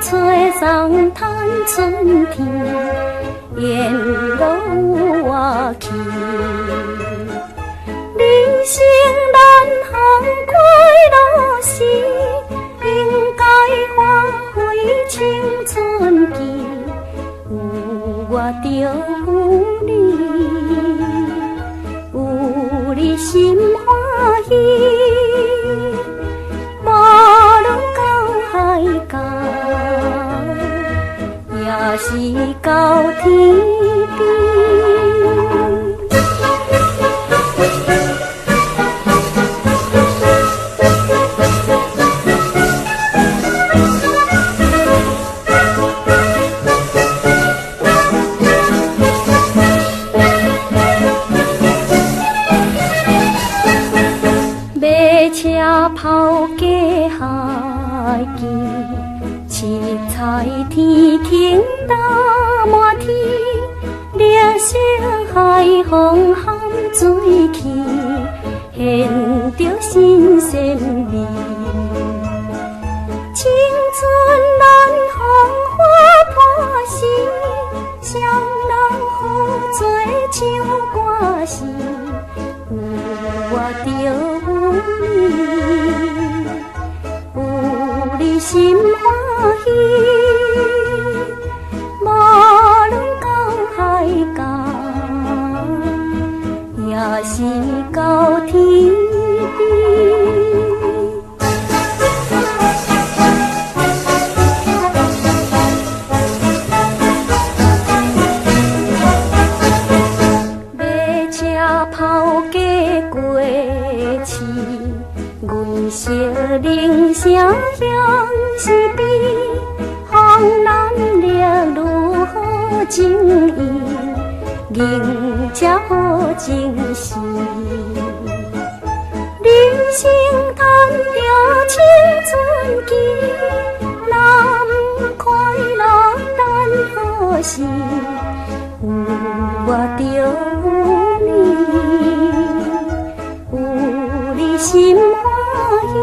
吹送探春天，沿路有我去。人生难行快乐时，应该发挥青春期。有我就有你，有你心欢喜。无论到海角，也是到天边。车抛家海基，七彩天空打满天，绿色海风含水起，现着新鲜味。青春难风花破时，双人好做唱歌时，有我就有你，有你心欢喜。无论到海角，也是到天边。抛家过市，阮惜人声响是比，风南烈如好情意，人才好情事。人生谈着青春期，若不快乐等何时？有我就有你，有你心欢喜。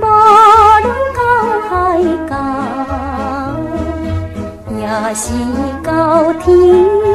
无论到海角，也是到天。